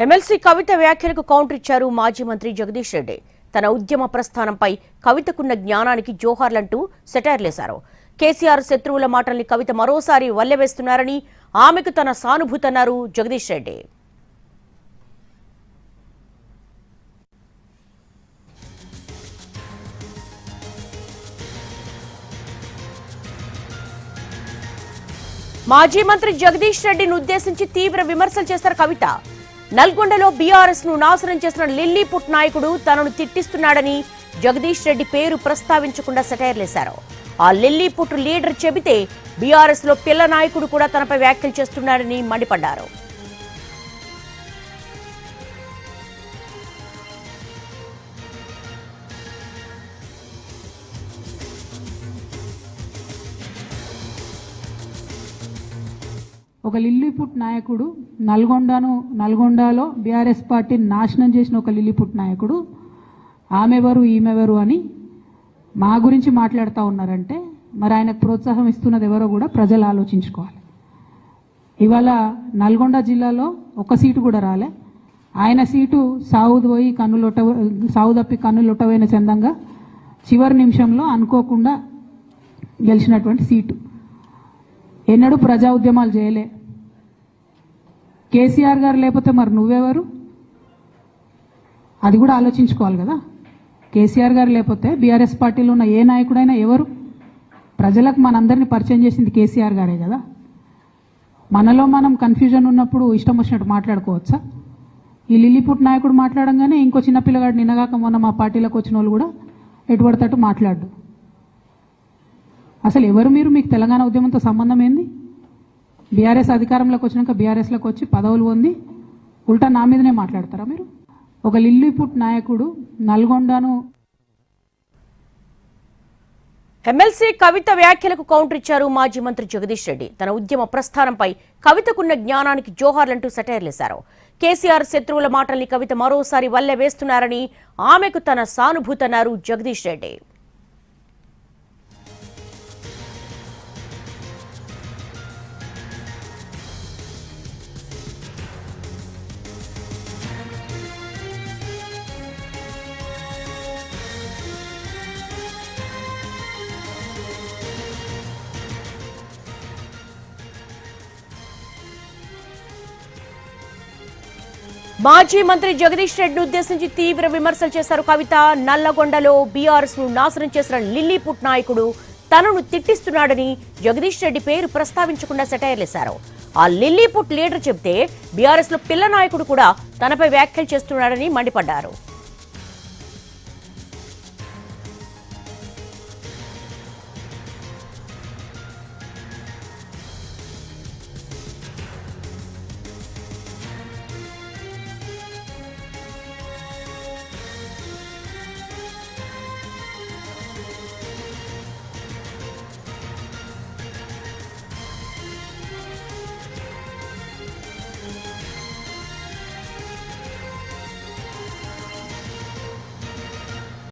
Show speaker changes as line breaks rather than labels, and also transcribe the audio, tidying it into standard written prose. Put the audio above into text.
MLC కవిత వ్యాఖ్యలకు counter ఇచ్చారు మాజీ మంత్రి జగదీష్ రెడ్డి. తన ఉద్యమ ప్రస్థానంపై కవితకున్న జ్ఞానానికి జోహార్లంటూ సెటైర్లేశారు. కేసీఆర్ శత్రువుల మాటల్ని కవిత మరోసారి వల్లెవేస్తున్నారని, ఆమెకు తన సానుభూతన్నారు జగదీష్ రెడ్డి. మాజీ మంత్రి జగదీష్ రెడ్డిని ఉద్దేశించి తీవ్ర విమర్శలు చేశారు కవిత. నల్గొండలో బీఆర్ఎస్ ను నాశనం చేసిన లిల్లీపుట్ నాయకుడు తనను తిట్టిస్తున్నాడని జగదీష్ రెడ్డి పేరు ప్రస్తావించకుండా సెటైర్లేశారు. ఆ లిల్లీపుట్ లీడర్ చెబితే బీఆర్ఎస్ లో పిల్ల నాయకుడు కూడా తనపై వ్యాఖ్యలు చేస్తున్నాడని మండిపడ్డారు.
ఒక లిల్లీపుట్ నాయకుడు నల్గొండలో బీఆర్ఎస్ పార్టీని నాశనం చేసిన ఒక లిల్లీపుట్ నాయకుడు ఆమెవరు ఈమెవరు అని మా గురించి మాట్లాడుతూ ఉన్నారంటే మరి ఆయనకు ప్రోత్సాహం ఇస్తున్నది ఎవరో కూడా ప్రజలు ఆలోచించుకోవాలి. ఇవాళ నల్గొండ జిల్లాలో ఒక సీటు కూడా రాలే. ఆయన సీటు సావు తప్పి కన్నులొట్టవైన చందంగా చివరి నిమిషంలో అనుకోకుండా గెలిచినటువంటి సీటు. ఎన్నడూ ప్రజా ఉద్యమాలు చేయలే. కేసీఆర్ గారు లేకపోతే మరి నువ్వెవరు? అది కూడా ఆలోచించుకోవాలి కదా. కేసీఆర్ గారు లేకపోతే బీఆర్ఎస్ పార్టీలో ఉన్న ఏ నాయకుడైనా ఎవరు? ప్రజలకు మనందరినీ పరిచయం చేసింది కేసీఆర్ గారే కదా. మనలో మనం కన్ఫ్యూజన్ ఉన్నప్పుడు ఇష్టం వచ్చినట్టు మాట్లాడుకోవచ్చా? ఈ లిల్లీపుట్ నాయకుడు మాట్లాడంగానే ఇంకో చిన్న పిల్లగాడు నిన్నగాక మొన్న మా పార్టీలోకి వచ్చిన వాళ్ళు కూడా ఎటుపడతట్టు మాట్లాడు. అసలు ఎవరు మీరు? మీకు తెలంగాణ ఉద్యమంతో సంబంధం ఏంది? బీఆర్ఎస్ అధికారంలోకి వచ్చినాక బీఆర్ఎస్లోకి వచ్చి పదవులు పొంది ఉల్టా నా మీదనే మాట్లాడతారా మీరు? ఒక లిల్లీపుట్ నాయకుడు నల్గొండను.
ఎమ్మెల్సీ కవిత వ్యాఖ్యలకు కౌంటర్ ఇచ్చారు మాజీ మంత్రి జగదీష్ రెడ్డి. తన ఉద్యమ ప్రస్థానంపై కవితకున్న జ్ఞానానికి జోహార్లంటూ సెటైర్లేశారు. కేసీఆర్ శత్రువుల మాటల్ని కవిత మరోసారి వల్లె వేస్తున్నారని, ఆమెకు తన సానుభూతన్నారు జగదీష్ రెడ్డి. మాజీ మంత్రి జగదీష్ రెడ్డిని ఉద్దేశించి తీవ్ర విమర్శలు చేశారు కవిత. నల్లగొండలో బీఆర్ఎస్ ను నాశనం చేసిన లిల్లీపుట్ నాయకుడు తనను తిట్టిస్తున్నాడని జగదీష్ రెడ్డి పేరు ప్రస్తావించకుండా సెటైర్లేశారు. ఆ లిల్లీపుట్ లీడర్ చెబితే బీఆర్ఎస్ లో పిల్ల నాయకుడు కూడా తనపై వ్యాఖ్యలు చేస్తున్నాడని మండిపడ్డారు.